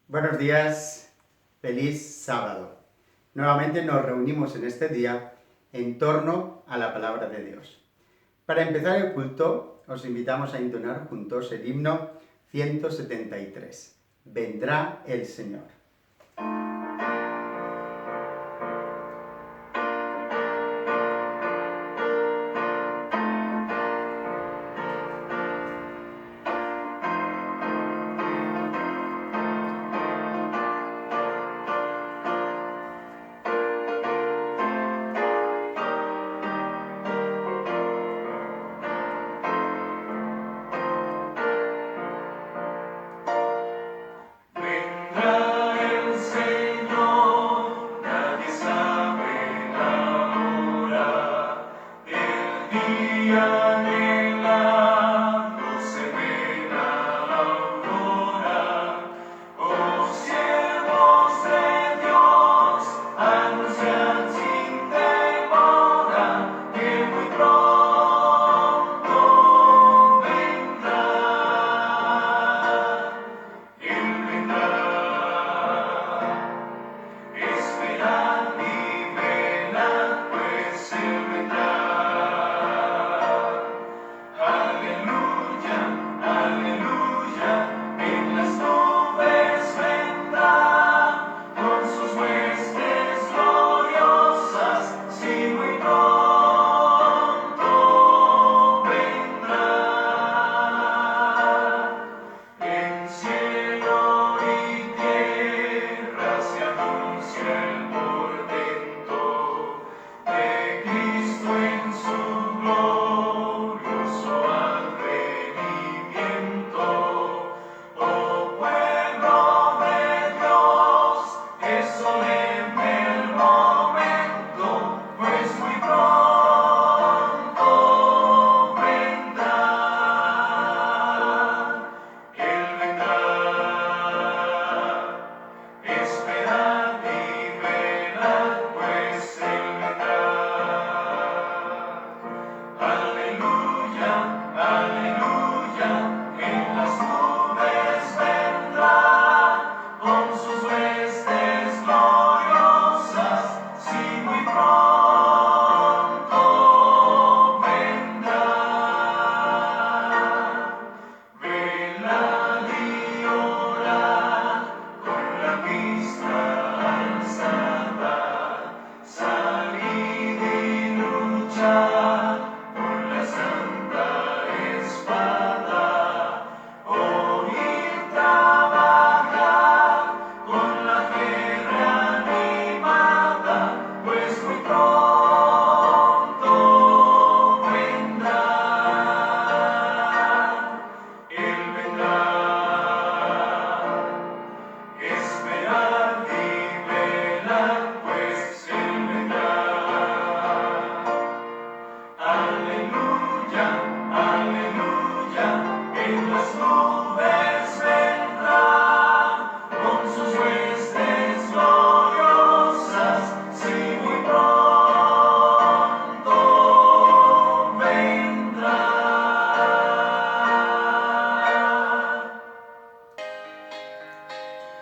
Buenos días, feliz sábado. Nuevamente nos reunimos en este día en torno a la palabra de Dios. Para empezar el culto, os invitamos a entonar juntos el himno 173. Vendrá el Señor.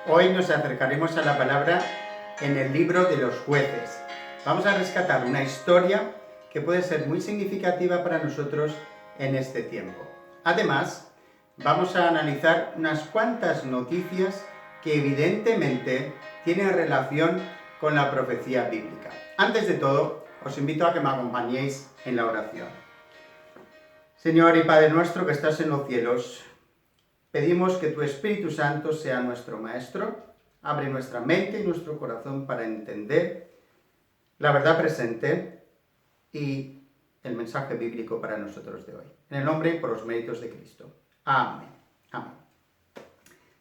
Hoy nos acercaremos a la palabra en el libro de los jueces. Vamos a rescatar una historia que puede ser muy significativa para nosotros en este tiempo. Además, vamos a analizar unas cuantas noticias que evidentemente tienen relación con la profecía bíblica. Antes de todo, os invito a que me acompañéis en la oración. Señor y Padre nuestro que estás en los cielos, pedimos que tu Espíritu Santo sea nuestro Maestro, abre nuestra mente y nuestro corazón para entender la verdad presente y el mensaje bíblico para nosotros de hoy. En el nombre y por los méritos de Cristo. Amén. Amén.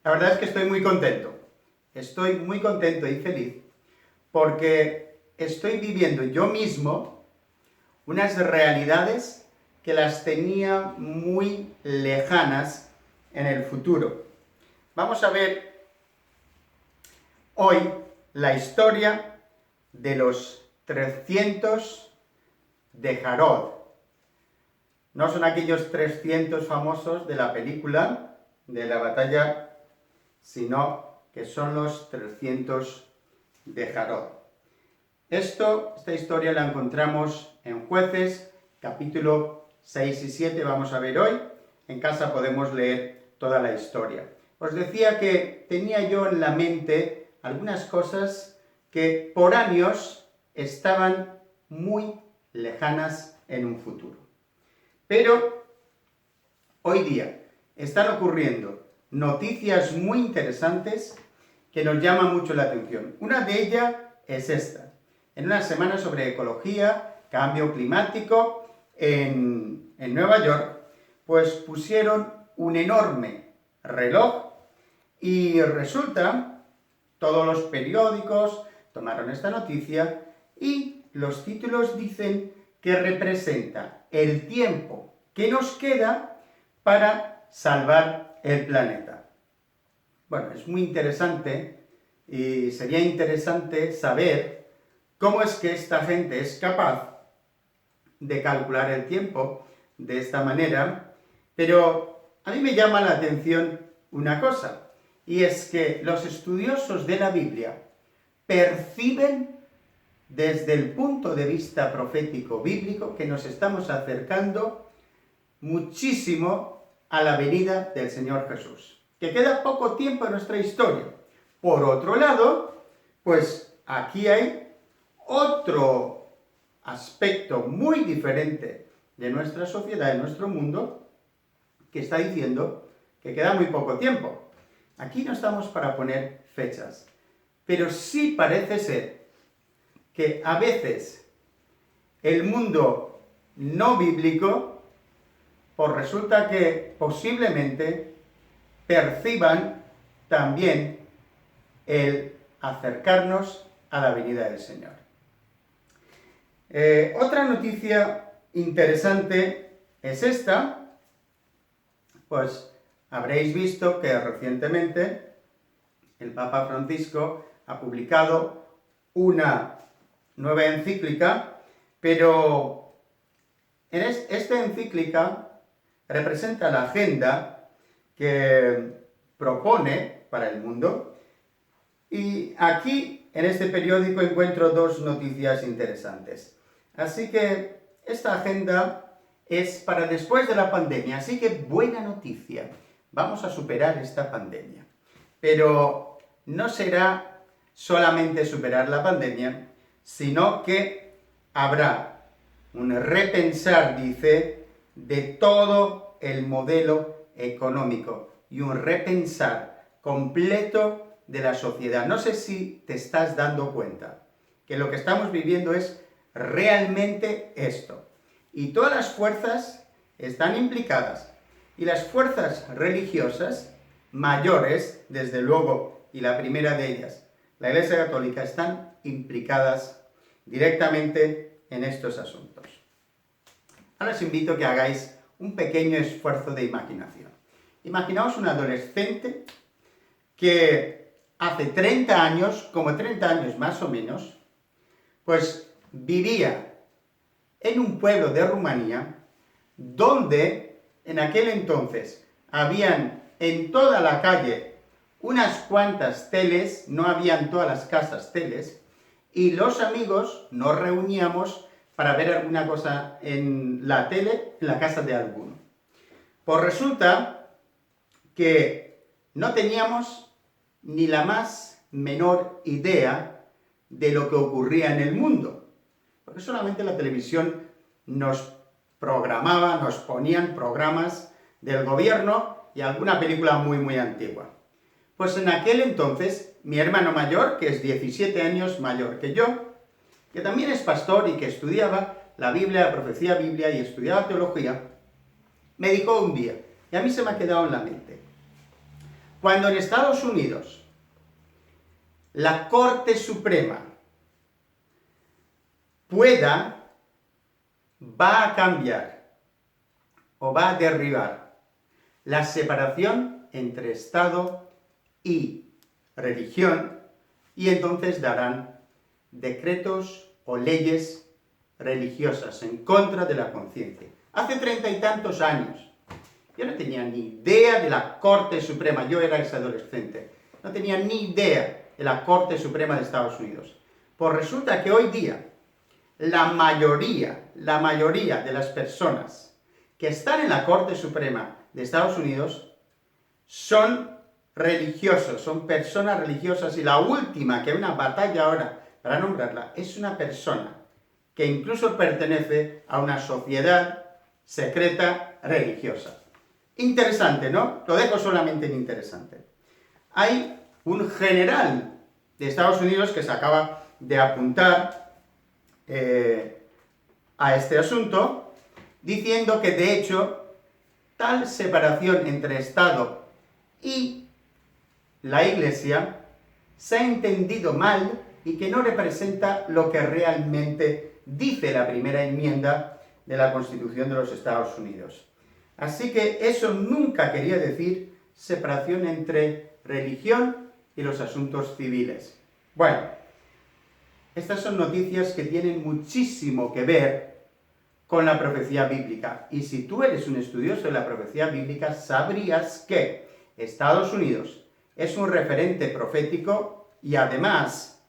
La verdad es que estoy muy contento y feliz porque estoy viviendo yo mismo unas realidades que las tenía muy lejanas en el futuro. Vamos a ver hoy la historia de los 300 de Jarod. No son aquellos 300 famosos de la película de la batalla, sino que son los 300 de Jarod. Esta historia la encontramos en Jueces, capítulo 6 y 7, vamos a ver hoy. En casa podemos leer toda la historia. Os decía que tenía yo en la mente algunas cosas que por años estaban muy lejanas en un futuro. Pero hoy día están ocurriendo noticias muy interesantes que nos llaman mucho la atención. Una de ellas es esta. En una semana sobre ecología, cambio climático, en Nueva York, pues pusieron un enorme reloj y resulta, todos los periódicos tomaron esta noticia y los títulos dicen que representa el tiempo que nos queda para salvar el planeta. Bueno, es muy interesante y sería interesante saber cómo es que esta gente es capaz de calcular el tiempo de esta manera, pero a mí me llama la atención una cosa, y es que los estudiosos de la Biblia perciben desde el punto de vista profético bíblico que nos estamos acercando muchísimo a la venida del Señor Jesús, que queda poco tiempo en nuestra historia. Por otro lado, pues aquí hay otro aspecto muy diferente de nuestra sociedad, de nuestro mundo, que está diciendo que queda muy poco tiempo. Aquí no estamos para poner fechas, pero sí parece ser que a veces el mundo no bíblico, pues resulta que posiblemente perciban también el acercarnos a la venida del Señor. Otra noticia interesante es esta, pues habréis visto que recientemente el Papa Francisco ha publicado una nueva encíclica, pero esta encíclica representa la agenda que propone para el mundo, y aquí en este periódico encuentro dos noticias interesantes. Así que esta agenda es para después de la pandemia, así que buena noticia. Vamos a superar esta pandemia. Pero no será solamente superar la pandemia, sino que habrá un repensar, dice, de todo el modelo económico y un repensar completo de la sociedad. No sé si te estás dando cuenta que lo que estamos viviendo es realmente esto. Y todas las fuerzas están implicadas. Y las fuerzas religiosas mayores, desde luego, y la primera de ellas, la Iglesia Católica, están implicadas directamente en estos asuntos. Ahora os invito a que hagáis un pequeño esfuerzo de imaginación. Imaginaos un adolescente que hace 30 años, como 30 años más o menos, pues vivía en un pueblo de Rumanía, donde en aquel entonces habían en toda la calle unas cuantas teles, no habían todas las casas teles, y los amigos nos reuníamos para ver alguna cosa en la tele, en la casa de alguno. Pues resulta que no teníamos ni la más menor idea de lo que ocurría en el mundo, porque solamente la televisión nos programaba, nos ponían programas del gobierno y alguna película muy, muy antigua. Pues en aquel entonces, mi hermano mayor, que es 17 años mayor que yo, que también es pastor y que estudiaba la Biblia, la profecía biblia y estudiaba teología, me dijo un día, y a mí se me ha quedado en la mente, cuando en Estados Unidos la Corte Suprema va a cambiar o va a derribar la separación entre Estado y religión, y entonces darán decretos o leyes religiosas en contra de la conciencia. Hace 30 y tantos años. Yo no tenía ni idea de la Corte Suprema, yo era ese adolescente. no tenían ni idea de la Corte Suprema de Estados Unidos. Pues resulta que hoy día la mayoría de las personas que están en la Corte Suprema de Estados Unidos son religiosos, son personas religiosas, y la última, que hay una batalla ahora para nombrarla, es una persona que incluso pertenece a una sociedad secreta religiosa. Interesante, ¿no? Lo dejo solamente en interesante. Hay un general de Estados Unidos que se acaba de apuntar a este asunto, diciendo que de hecho tal separación entre Estado y la Iglesia se ha entendido mal y que no representa lo que realmente dice la primera enmienda de la Constitución de los Estados Unidos. Así que eso nunca quería decir separación entre religión y los asuntos civiles. Bueno, estas son noticias que tienen muchísimo que ver con la profecía bíblica. Y si tú eres un estudioso de la profecía bíblica, sabrías que Estados Unidos es un referente profético y además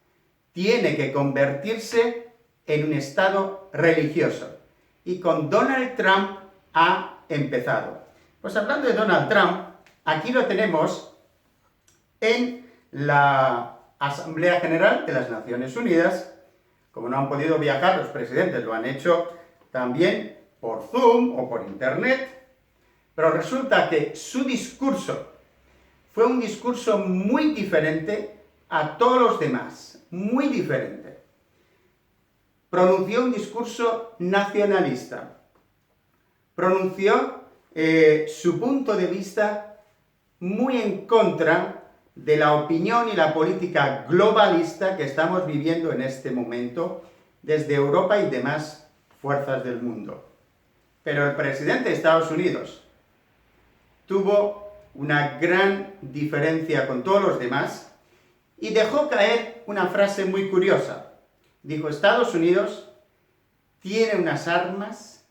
tiene que convertirse en un estado religioso. Y con Donald Trump ha empezado. Pues hablando de Donald Trump, aquí lo tenemos en la Asamblea General de las Naciones Unidas. Como no han podido viajar, los presidentes lo han hecho también por Zoom o por Internet, pero resulta que su discurso fue un discurso muy diferente a todos los demás, muy diferente. Pronunció un discurso nacionalista, pronunció su punto de vista muy en contra de la opinión y la política globalista que estamos viviendo en este momento desde Europa y demás fuerzas del mundo. Pero el presidente de Estados Unidos tuvo una gran diferencia con todos los demás y dejó caer una frase muy curiosa. Dijo: Estados Unidos tiene unas armas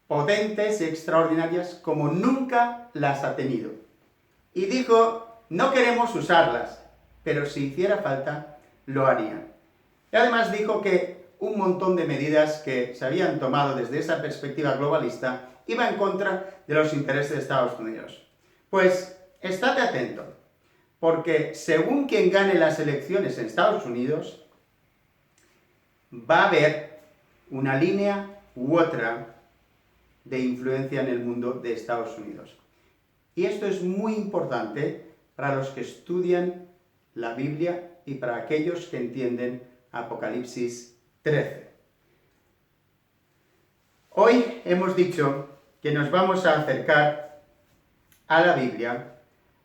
potentes y extraordinarias como nunca las ha tenido. Y dijo: no queremos usarlas, pero si hiciera falta, lo harían. Y además dijo que un montón de medidas que se habían tomado desde esa perspectiva globalista iba en contra de los intereses de Estados Unidos. Pues estate atento, porque según quien gane las elecciones en Estados Unidos, va a haber una línea u otra de influencia en el mundo de Estados Unidos. Y esto es muy importante para los que estudian la Biblia y para aquellos que entienden Apocalipsis 13. Hoy hemos dicho que nos vamos a acercar a la Biblia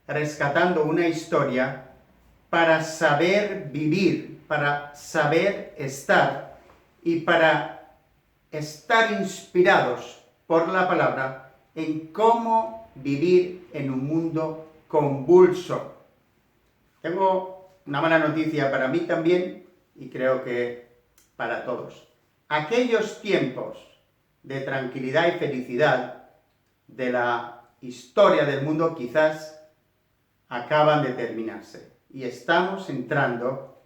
rescatando una historia para saber vivir, para saber estar y para estar inspirados por la palabra en cómo vivir en un mundo convulso. Tengo una mala noticia para mí también y creo que para todos. Aquellos tiempos de tranquilidad y felicidad de la historia del mundo quizás acaban de terminarse y estamos entrando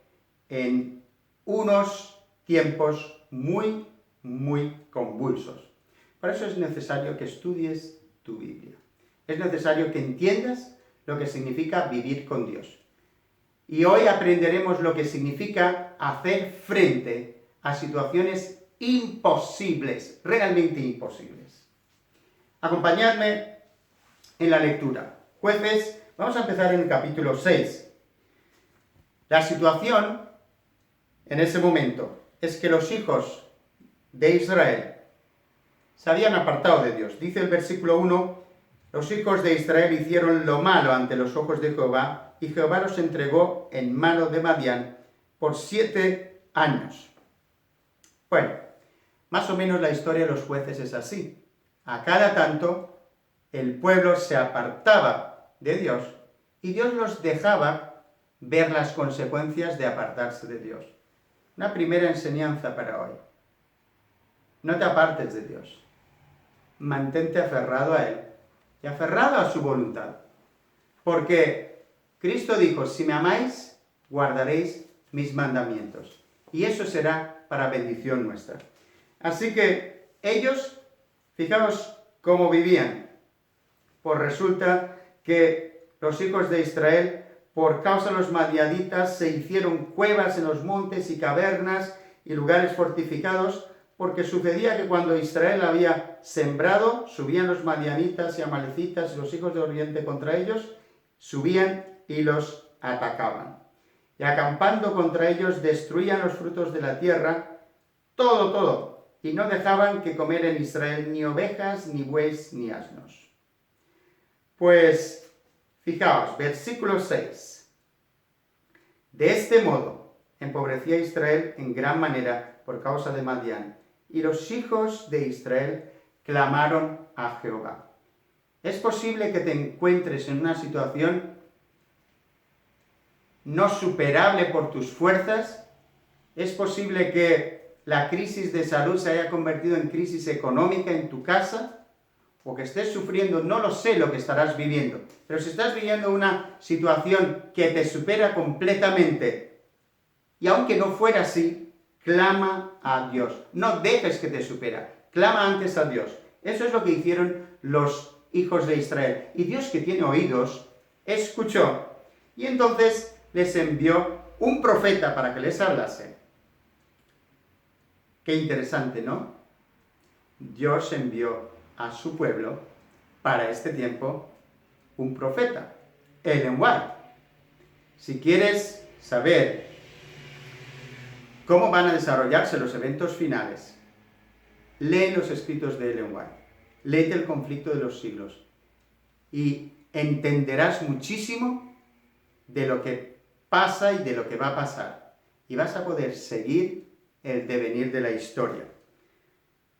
en unos tiempos muy, muy convulsos. Por eso es necesario que estudies tu Biblia. Es necesario que entiendas lo que significa vivir con Dios. Y hoy aprenderemos lo que significa hacer frente a situaciones imposibles, realmente imposibles. Acompañadme en la lectura. Jueces, vamos a empezar en el capítulo 6. La situación en ese momento es que los hijos de Israel se habían apartado de Dios. Dice el versículo 1, los hijos de Israel hicieron lo malo ante los ojos de Jehová, y Jehová los entregó en mano de Madián por 7 años. Bueno, más o menos la historia de los jueces es así. A cada tanto, el pueblo se apartaba de Dios y Dios los dejaba ver las consecuencias de apartarse de Dios. Una primera enseñanza para hoy. No te apartes de Dios. Mantente aferrado a Él y aferrado a su voluntad. Porque Cristo dijo, si me amáis, guardaréis mis mandamientos. Y eso será para bendición nuestra. Así que ellos, fijaos cómo vivían. Pues resulta que los hijos de Israel, por causa de los madianitas, se hicieron cuevas en los montes y cavernas y lugares fortificados, porque sucedía que cuando Israel había sembrado, subían los madianitas y amalecitas y los hijos de Oriente contra ellos, subían y los atacaban. Y acampando contra ellos, destruían los frutos de la tierra, todo, y no dejaban que comer en Israel ni ovejas, ni bueyes, ni asnos. Pues, fijaos, versículo 6. De este modo, empobrecía Israel en gran manera por causa de Madián, y los hijos de Israel clamaron a Jehová. Es posible que te encuentres en una situación no superable por tus fuerzas. Es posible que la crisis de salud se haya convertido en crisis económica en tu casa, o que estés sufriendo, no lo sé lo que estarás viviendo, pero si estás viviendo una situación que te supera completamente, y aunque no fuera así, clama a Dios. No dejes que te supera, clama antes a Dios. Eso es lo que hicieron los hijos de Israel. Y Dios, que tiene oídos, escuchó. Y entonces les envió un profeta para que les hablase. Qué interesante, ¿no? Dios envió a su pueblo para este tiempo un profeta, Ellen White. Si quieres saber cómo van a desarrollarse los eventos finales, lee los escritos de Ellen White, léete el conflicto de los siglos y entenderás muchísimo de lo que pasa y de lo que va a pasar, y vas a poder seguir el devenir de la historia.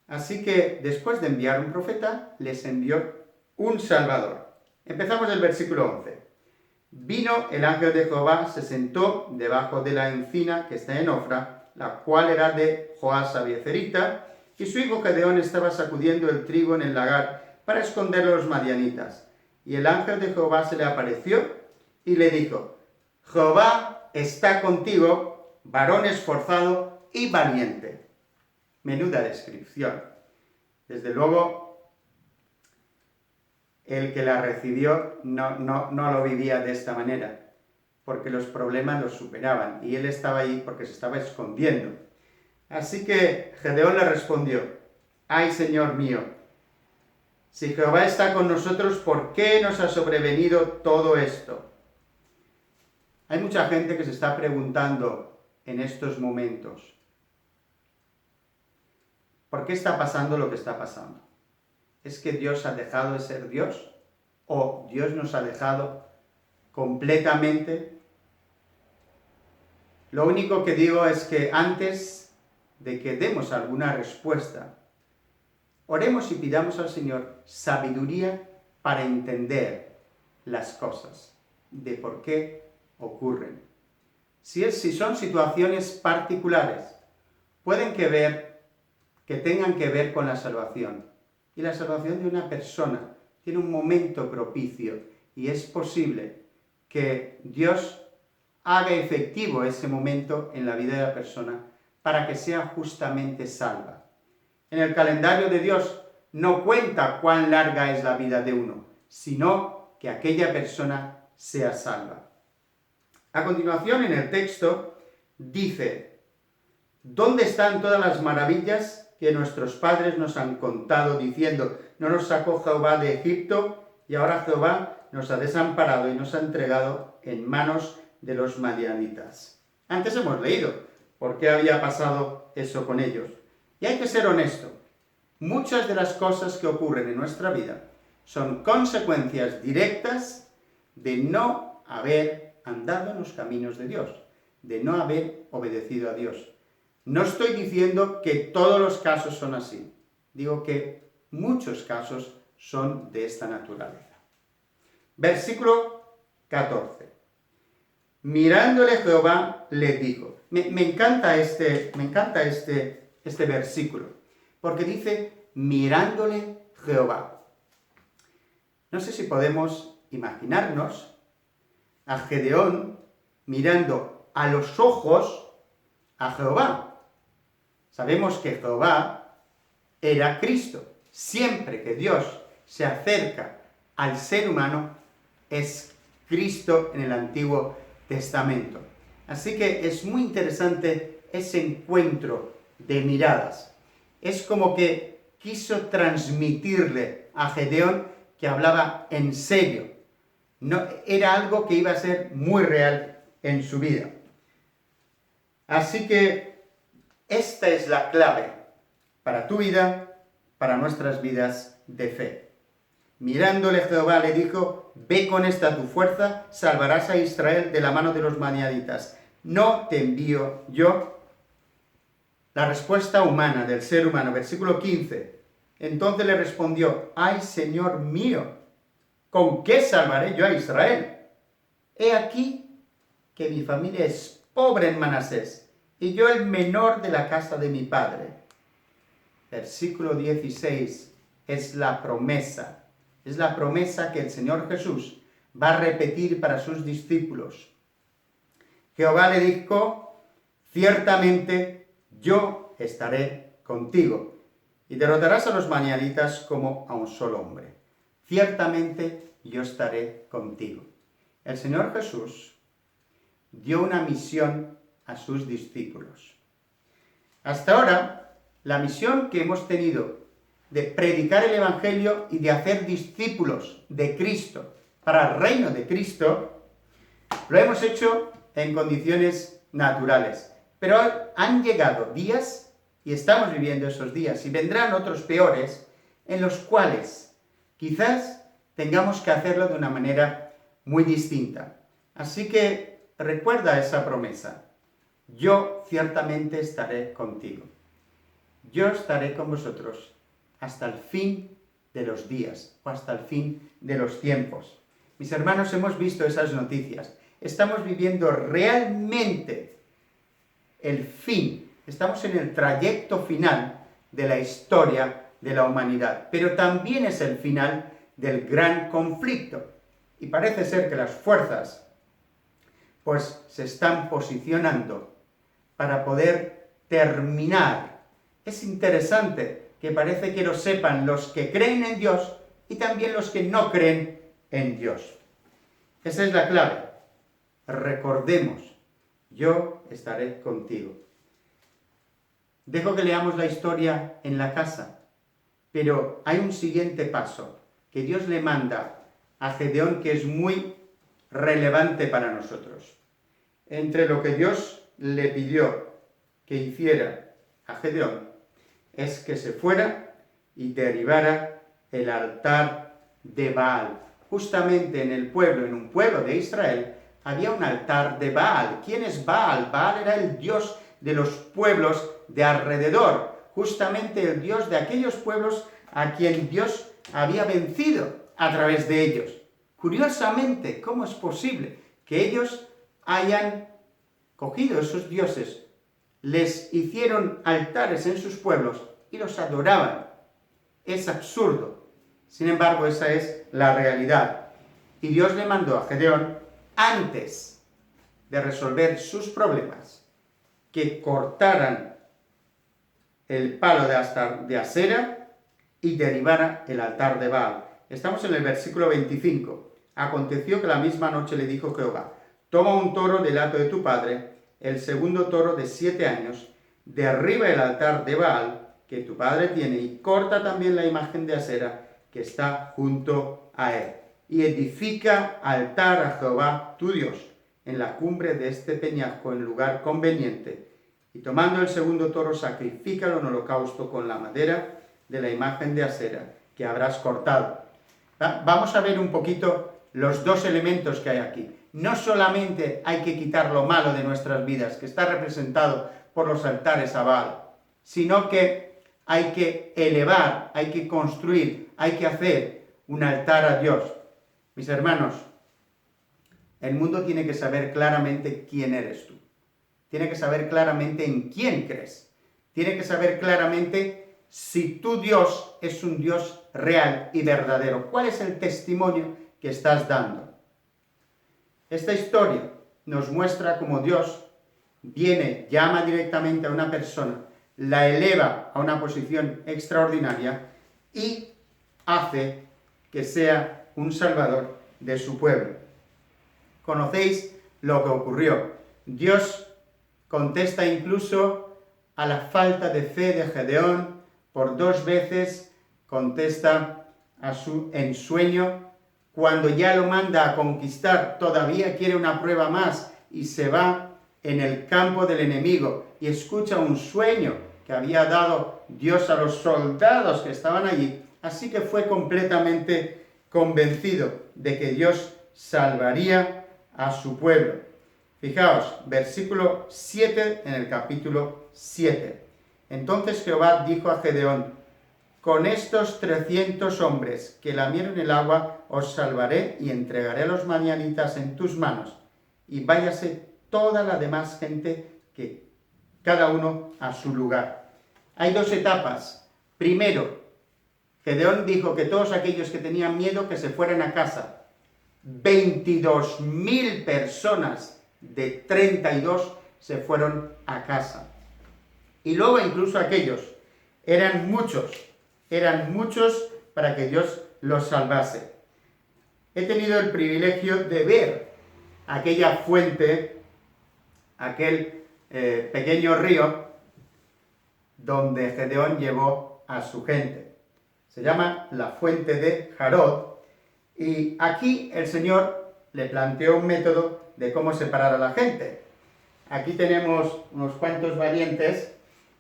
Así que después de enviar un profeta, les envió un salvador. Empezamos el versículo 11. Vino el ángel de Jehová, se sentó debajo de la encina que está en Ofra, la cual era de Joás Abiecerita, y su hijo Gedeón estaba sacudiendo el trigo en el lagar para esconderlo a los madianitas. Y el ángel de Jehová se le apareció y le dijo, Jehová está contigo, varón esforzado y valiente. Menuda descripción. Desde luego, el que la recibió no lo vivía de esta manera, porque los problemas los superaban, y él estaba ahí porque se estaba escondiendo. Así que Gedeón le respondió, ay, Señor mío, si Jehová está con nosotros, ¿por qué nos ha sobrevenido todo esto? Hay mucha gente que se está preguntando en estos momentos, ¿por qué está pasando lo que está pasando? ¿Es que Dios ha dejado de ser Dios? ¿O Dios nos ha dejado completamente? Lo único que digo es que antes de que demos alguna respuesta, oremos y pidamos al Señor sabiduría para entender las cosas, de por qué ocurren. Si son situaciones particulares, pueden que tengan que ver con la salvación. Y la salvación de una persona tiene un momento propicio, y es posible que Dios haga efectivo ese momento en la vida de la persona para que sea justamente salva. En el calendario de Dios no cuenta cuán larga es la vida de uno, sino que aquella persona sea salva. A continuación, en el texto, dice, ¿dónde están todas las maravillas que nuestros padres nos han contado, diciendo, no nos sacó Jehová de Egipto, y ahora Jehová nos ha desamparado y nos ha entregado en manos de los madianitas? Antes hemos leído por qué había pasado eso con ellos. Y hay que ser honesto. Muchas de las cosas que ocurren en nuestra vida son consecuencias directas de no haber andado en los caminos de Dios, de no haber obedecido a Dios. No estoy diciendo que todos los casos son así. Digo que muchos casos son de esta naturaleza. Versículo 14. Mirándole Jehová, le dijo. Me encanta este versículo, porque dice, mirándole Jehová. No sé si podemos imaginarnos a Gedeón mirando a los ojos a Jehová. Sabemos que Jehová era Cristo. Siempre que Dios se acerca al ser humano, es Cristo en el Antiguo Testamento. Así que es muy interesante ese encuentro de miradas. Es como que quiso transmitirle a Gedeón que hablaba en serio. No, era algo que iba a ser muy real en su vida. Así que esta es la clave para tu vida, para nuestras vidas de fe. Mirándole Jehová le dijo: ve con esta tu fuerza, salvarás a Israel de la mano de los madianitas. ¿No te envío yo? La respuesta humana del ser humano, versículo 15. Entonces le respondió: ay, Señor mío, ¿con qué salvaré yo a Israel? He aquí que mi familia es pobre en Manasés, y yo el menor de la casa de mi padre. Versículo 16 es la promesa que el Señor Jesús va a repetir para sus discípulos. Jehová le dijo: ciertamente yo estaré contigo, y derrotarás a los madianitas como a un solo hombre. Ciertamente yo estaré contigo. El Señor Jesús dio una misión a sus discípulos. Hasta ahora, la misión que hemos tenido de predicar el Evangelio y de hacer discípulos de Cristo para el reino de Cristo, lo hemos hecho en condiciones naturales. Pero han llegado días, y estamos viviendo esos días, y vendrán otros peores, en los cuales quizás tengamos que hacerlo de una manera muy distinta. Así que recuerda esa promesa: yo ciertamente estaré contigo. Yo estaré con vosotros hasta el fin de los días, o hasta el fin de los tiempos. Mis hermanos, hemos visto esas noticias. Estamos viviendo realmente el fin. Estamos en el trayecto final de la historia de la humanidad, pero también es el final del gran conflicto. Y parece ser que las fuerzas pues se están posicionando para poder terminar. Es interesante que parece que lo sepan los que creen en Dios y también los que no creen en Dios. Esa es la clave. Recordemos: yo estaré contigo. Dejo que leamos la historia en la casa, pero hay un siguiente paso que Dios le manda a Gedeón que es muy relevante para nosotros. Entre lo que Dios le pidió que hiciera a Gedeón es que se fuera y derribara el altar de Baal. Justamente en el pueblo, en un pueblo de Israel, había un altar de Baal. ¿Quién es Baal? Baal era el dios de los pueblos de alrededor, justamente el dios de aquellos pueblos a quien Dios había vencido a través de ellos. Curiosamente, ¿cómo es posible que ellos hayan cogido esos dioses, les hicieron altares en sus pueblos y los adoraban? Es absurdo. Sin embargo, esa es la realidad. Y Dios le mandó a Gedeón, antes de resolver sus problemas, que cortaran el palo de Asera y derribara el altar de Baal. Estamos en el versículo 25. Aconteció que la misma noche le dijo Jehová: toma un toro del hato de tu padre, el segundo toro de 7 años, derriba el altar de Baal que tu padre tiene, y corta también la imagen de Asera que está junto a él, y edifica altar a Jehová tu Dios en la cumbre de este peñasco, en lugar conveniente, y tomando el segundo toro, sacrifícalo en holocausto con la madera de la imagen de Asera que habrás cortado. Vamos a ver un poquito los dos elementos que hay aquí. No solamente hay que quitar lo malo de nuestras vidas, que está representado por los altares a Baal, sino que hay que elevar, hay que construir, hay que hacer un altar a Dios. Mis hermanos, el mundo tiene que saber claramente quién eres tú. Tiene que saber claramente en quién crees. Tiene que saber claramente si tu Dios es un Dios real y verdadero. ¿Cuál es el testimonio que estás dando? Esta historia nos muestra cómo Dios viene, llama directamente a una persona, la eleva a una posición extraordinaria y hace que sea un salvador de su pueblo. Conocéis lo que ocurrió. Dios contesta incluso a la falta de fe de Gedeón. Por 2 veces contesta a su ensueño. Cuando ya lo manda a conquistar, todavía quiere una prueba más y se va en el campo del enemigo y escucha un sueño que había dado Dios a los soldados que estaban allí. Así que fue completamente convencido de que Dios salvaría a su pueblo. Fijaos, versículo 7 en el capítulo 7. Entonces Jehová dijo a Gedeón: con estos 300 hombres que lamieron el agua os salvaré y entregaré a los madianitas en tus manos, y váyase toda la demás gente, que cada uno a su lugar. Hay 2 etapas. Primero, Gedeón dijo que todos aquellos que tenían miedo que se fueran a casa. 22.000 personas de 32 se fueron a casa. Y luego incluso aquellos, eran muchos para que Dios los salvase. He tenido el privilegio de ver aquella fuente, aquel pequeño río donde Gedeón llevó a su gente. Se llama la fuente de Jarod, y aquí el Señor le planteó un método de cómo separar a la gente. Aquí tenemos unos cuantos valientes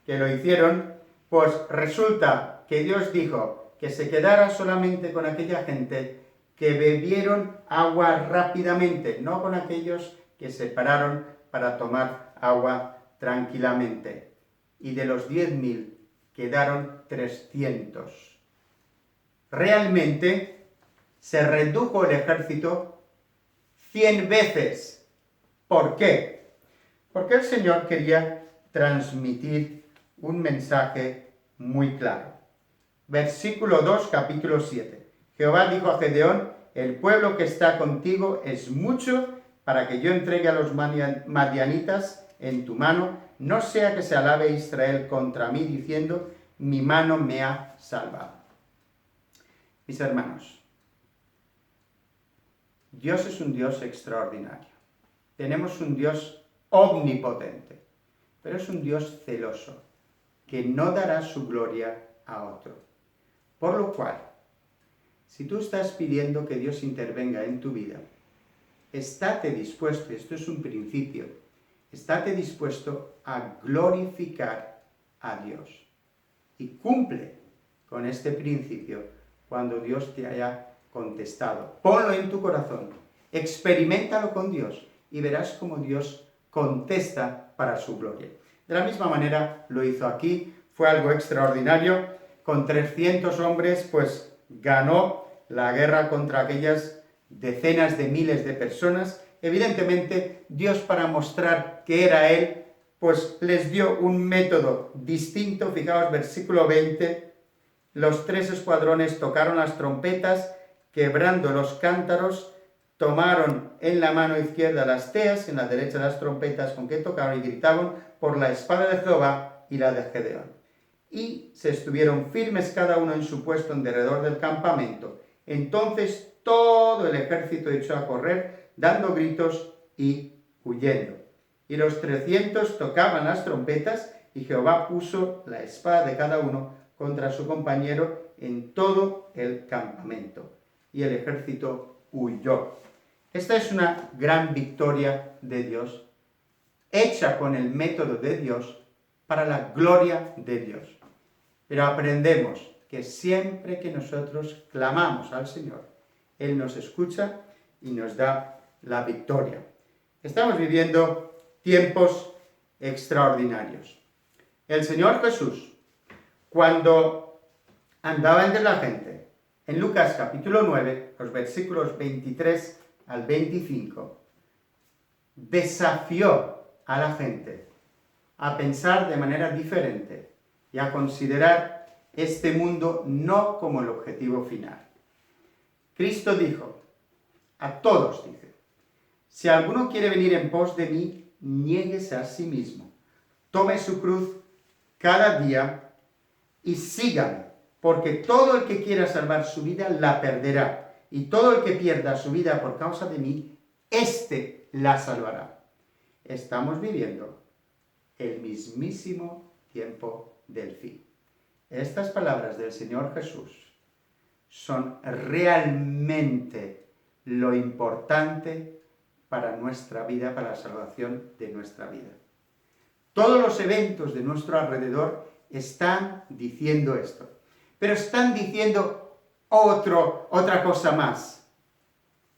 que lo hicieron. Pues resulta que Dios dijo que se quedara solamente con aquella gente que bebieron agua rápidamente, no con aquellos que se pararon para tomar agua tranquilamente. Y de los 10.000 quedaron 300. Realmente se redujo el ejército 100 veces. ¿Por qué? Porque el Señor quería transmitir un mensaje muy claro. Versículo 2, capítulo 7. Jehová dijo a Gedeón: el pueblo que está contigo es mucho para que yo entregue a los madianitas en tu mano, no sea que se alabe Israel contra mí diciendo: mi mano me ha salvado. Mis hermanos, Dios es un Dios extraordinario. Tenemos un Dios omnipotente, pero es un Dios celoso, que no dará su gloria a otro. Por lo cual, si tú estás pidiendo que Dios intervenga en tu vida, estate dispuesto, esto es un principio, estate dispuesto a glorificar a Dios. Y cumple con este principio cuando Dios te haya contestado. Ponlo en tu corazón, experiméntalo con Dios y verás cómo Dios contesta para su gloria. De la misma manera lo hizo aquí, fue algo extraordinario. Con 300 hombres, pues ganó la guerra contra aquellas decenas de miles de personas. Evidentemente, Dios, para mostrar que era Él, pues les dio un método distinto. Fijaos, versículo 20, los 3 escuadrones tocaron las trompetas, quebrando los cántaros, tomaron en la mano izquierda las teas, en la derecha las trompetas con que tocaron, y gritaban por la espada de Jehová y la de Gedeón. Y se estuvieron firmes cada uno en su puesto en derredor del campamento. Entonces todo el ejército echó a correr, dando gritos y huyendo. Y los 300 tocaban las trompetas, y Jehová puso la espada de cada uno contra su compañero en todo el campamento. Y el ejército huyó. Esta es una gran victoria de Dios, hecha con el método de Dios, para la gloria de Dios. Pero aprendemos que siempre que nosotros clamamos al Señor, Él nos escucha y nos da la victoria. Estamos viviendo tiempos extraordinarios. El Señor Jesús, cuando andaba entre la gente, en Lucas capítulo 9, los versículos 23 al 25, desafió a la gente a pensar de manera diferente y a considerar este mundo no como el objetivo final. Cristo dijo, a todos dice, Si alguno quiere venir en pos de mí, niéguese a sí mismo, tome su cruz cada día y sígame, porque todo el que quiera salvar su vida la perderá, y todo el que pierda su vida por causa de mí, éste la salvará. Estamos viviendo el mismísimo tiempo del fin. Estas palabras del Señor Jesús son realmente lo importante para nuestra vida, para la salvación de nuestra vida. Todos los eventos de nuestro alrededor están diciendo esto, pero están diciendo otra cosa más.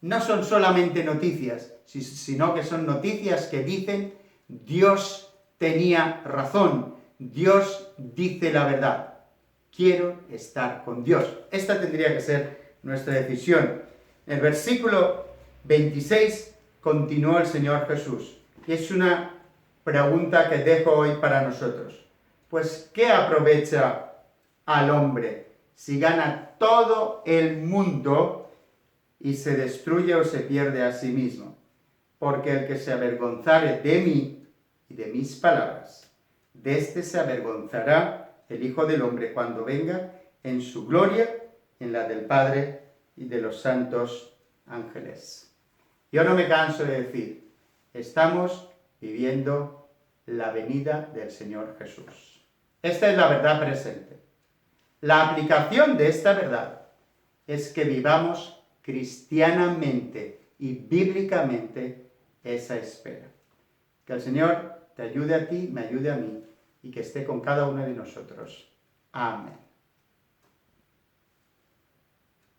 No son solamente noticias, sino que son noticias que dicen Dios tenía razón, Dios dice la verdad. Quiero estar con Dios. Esta tendría que ser nuestra decisión. En el versículo 26 continuó el Señor Jesús. Y es una pregunta que dejo hoy para nosotros. Pues, ¿qué aprovecha al hombre si gana todo el mundo y se destruye o se pierde a sí mismo? Porque el que se avergonzare de mí y de mis palabras, de éste se avergonzará el Hijo del Hombre cuando venga en su gloria, en la del Padre y de los santos ángeles. Yo no me canso de decir, estamos viviendo la venida del Señor Jesús. Esta es la verdad presente. La aplicación de esta verdad es que vivamos cristianamente y bíblicamente esa espera. Que el Señor te ayude a ti, me ayude a mí, y que esté con cada uno de nosotros. Amén.